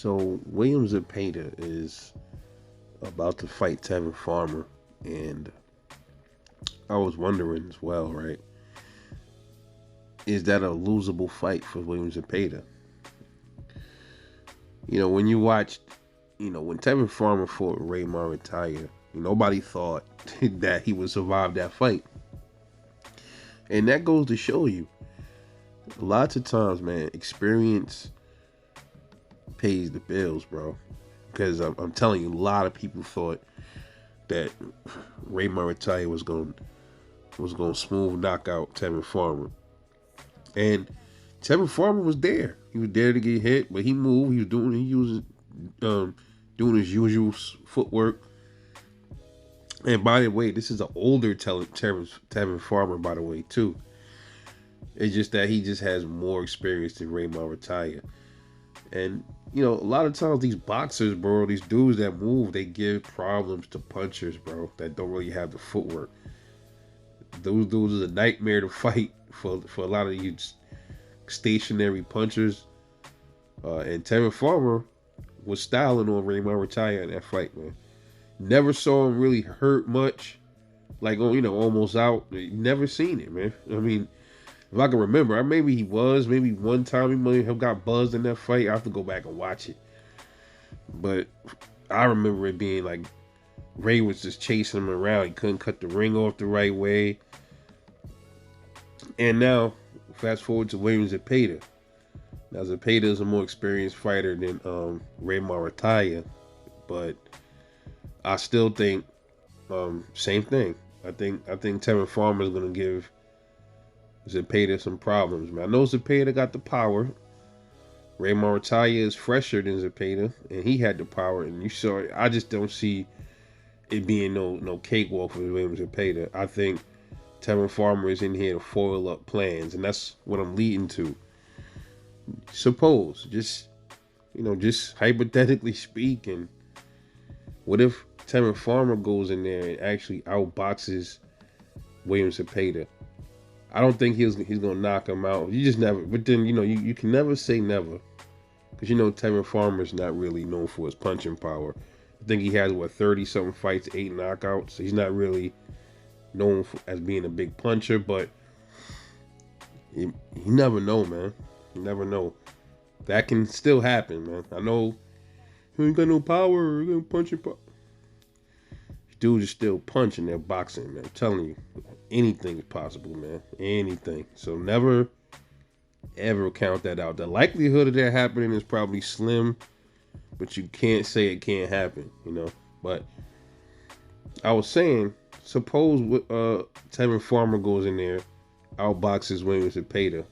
So Williams Zepeda is about to fight Tevin Farmer, and I was wondering as well, right? Is that a losable fight for Williams Zepeda? When you watched, when Tevin Farmer fought Ray Maritaya, nobody thought that he would survive that fight, and that goes to show you, lots of times, man, experience pays the bills, bro. Because I'm telling you, a lot of people thought that Ray Maritaya was going to smooth knock out Tevin Farmer. And Tevin Farmer was there. He was there to get hit, but he moved. He was doing his usual footwork. And by the way, this is an older Tevin Farmer, by the way, too. It's just that he just has more experience than Ray Maritaya. And, a lot of times these boxers, bro, these dudes that move, they give problems to punchers, bro, that don't really have the footwork. Those dudes is a nightmare to fight for a lot of these stationary punchers. And Tevin Farmer was styling on Ray Maritaya in that fight, man. Never saw him really hurt much, like, almost out. Never seen it, man. I mean, if I can remember, maybe one time he might have got buzzed in that fight. I have to go back and watch it. But I remember it being like Ray was just chasing him around. He couldn't cut the ring off the right way. And now, fast forward to Williams Zepeda. Now, Zepeda is a more experienced fighter than Ray Maritaya. But I still think same thing. I think Tevin Farmer is going to give Zepeda some problems, man. I know Zepeda got the power. Ray Maritaya is fresher than Zepeda, and he had the power. And you saw it. I just don't see it being no cakewalk for Williams Zepeda. I think Tevin Farmer is in here to foil up plans, and that's what I'm leading to. Suppose, just hypothetically speaking, what if Tevin Farmer goes in there and actually outboxes Williams Zepeda? I don't think he's gonna knock him out. You just never. But then you can never say never, because Tevin Farmer's not really known for his punching power. I think he has 30 something fights, 8 knockouts. So he's not really known as being a big puncher. But you never know, man. You never know. That can still happen, man. I know he ain't got no power. He got punching power. Dudes are still punching. They're boxing, man. I'm telling you. Anything is possible, man. Anything. So never, ever count that out. The likelihood of that happening is probably slim, but you can't say it can't happen, But I was saying, suppose Tevin Farmer goes in there, outboxes Williams Zepeda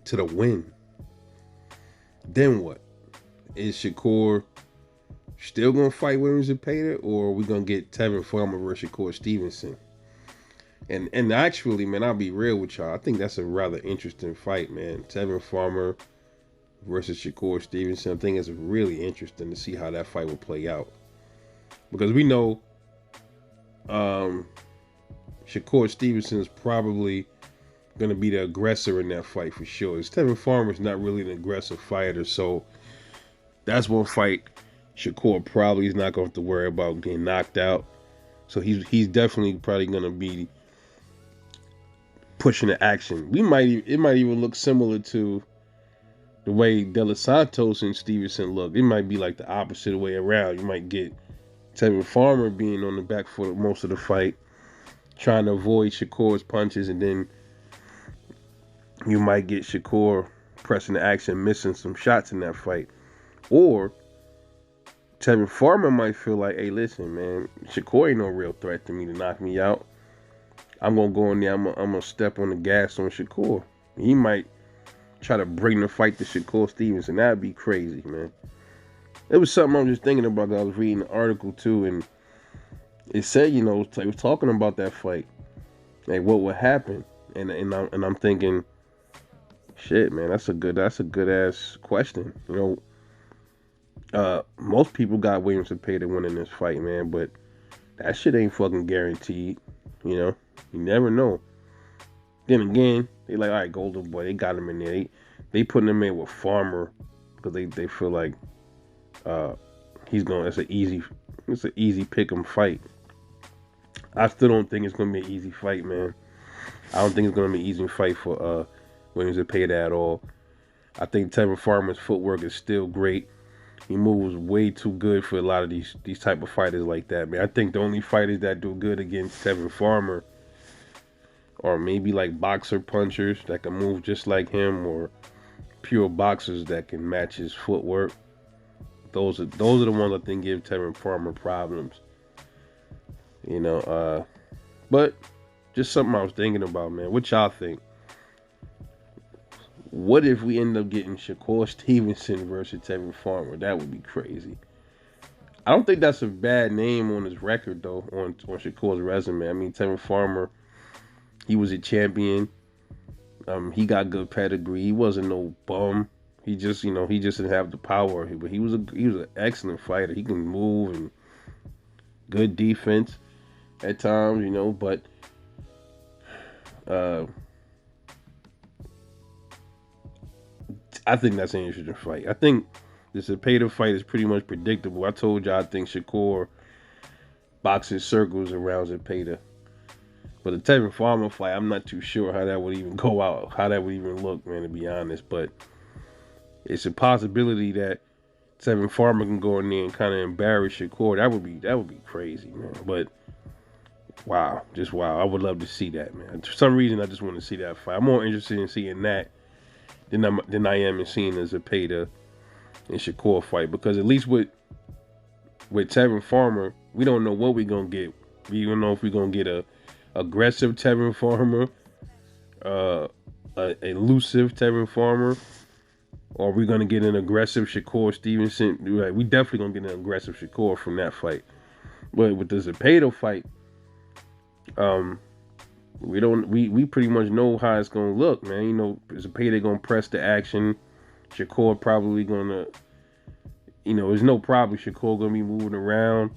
to the win. Then what? Is Shakur still gonna fight Williams Zepeda, or are we gonna get Tevin Farmer versus Shakur Stevenson? And actually, man, I'll be real with y'all. I think that's a rather interesting fight, man. Tevin Farmer versus Shakur Stevenson. I think it's really interesting to see how that fight will play out, because we know Shakur Stevenson is probably gonna be the aggressor in that fight for sure. Tevin Farmer's not really an aggressive fighter, so that's one fight Shakur probably is not going to have to worry about getting knocked out. So he's definitely probably going to be pushing the action. It might even look similar to the way De Los Santos and Stevenson look. It might be like the opposite way around. You might get Tevin Farmer being on the back foot most of the fight, trying to avoid Shakur's punches, and then you might get Shakur pressing the action, missing some shots in that fight. Or Tevin Farmer might feel like, hey, listen, man, Shakur ain't no real threat to me to knock me out. I'm going to go in there, I'm going to step on the gas on Shakur. He might try to bring the fight to Shakur Stevenson. That'd be crazy, man. It was something I was just thinking about. I was reading an article, too, and it said, it was talking about that fight. Like, what would happen? And I'm thinking, shit, man, that's a good ass question. Most people got Williams Zepeda winning this fight, man, but that shit ain't fucking guaranteed. You never know. Then again, they like, all right, Golden Boy, they got him in there. They putting him in with Farmer because they feel like uh, he's going. It's an easy pick 'em fight. I still don't think it's gonna be an easy fight, man. I don't think it's gonna be an easy fight for Williams Zepeda at all. I think Tevin Farmer's footwork is still great. He moves way too good for a lot of these type of fighters like that, man. I think the only fighters that do good against Tevin Farmer are maybe like boxer punchers that can move just like him, or pure boxers that can match his footwork. Those are the ones I think give Tevin Farmer problems. You know, but just something I was thinking about, man. What y'all think? What if we end up getting Shakur Stevenson versus Tevin Farmer? That would be crazy. I don't think that's a bad name on his record, though, on Shakur's resume. I mean, Tevin Farmer, he was a champion. He got good pedigree. He wasn't no bum. He just didn't have the power. But he was an excellent fighter. He can move and good defense at times, but I think that's an interesting fight. I think the Zepeda fight is pretty much predictable. I told you I think Shakur boxes circles around Zepeda. But the Tevin Farmer fight, I'm not too sure how that would even go out, how that would even look, man, to be honest. But it's a possibility that Tevin Farmer can go in there and kind of embarrass Shakur. That would be crazy, man. But wow, just wow. I would love to see that, man. For some reason, I just want to see that fight. I'm more interested in seeing that than I am in seeing the Zepeda and Shakur fight, because at least with Tevin Farmer, we don't know what we're gonna get. We don't know if we're gonna get a aggressive Tevin Farmer, a elusive Tevin Farmer, or we're gonna get an aggressive Shakur Stevenson. Right, we definitely gonna get an aggressive Shakur from that fight. But with the Zepeda fight, we pretty much know how it's gonna look, man. Zepeda gonna press the action. Shakur probably gonna, there's no problem. Shakur gonna be moving around,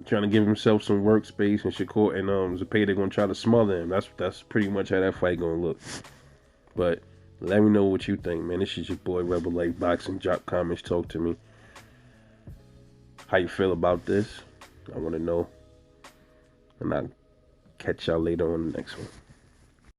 trying to give himself some workspace, and Shakur and Zepeda gonna try to smother him. That's pretty much how that fight gonna look. But let me know what you think, man. This is your boy Rebel Life Boxing. Drop comments, talk to me. How you feel about this? I want to know, and I'll catch y'all later on the next one.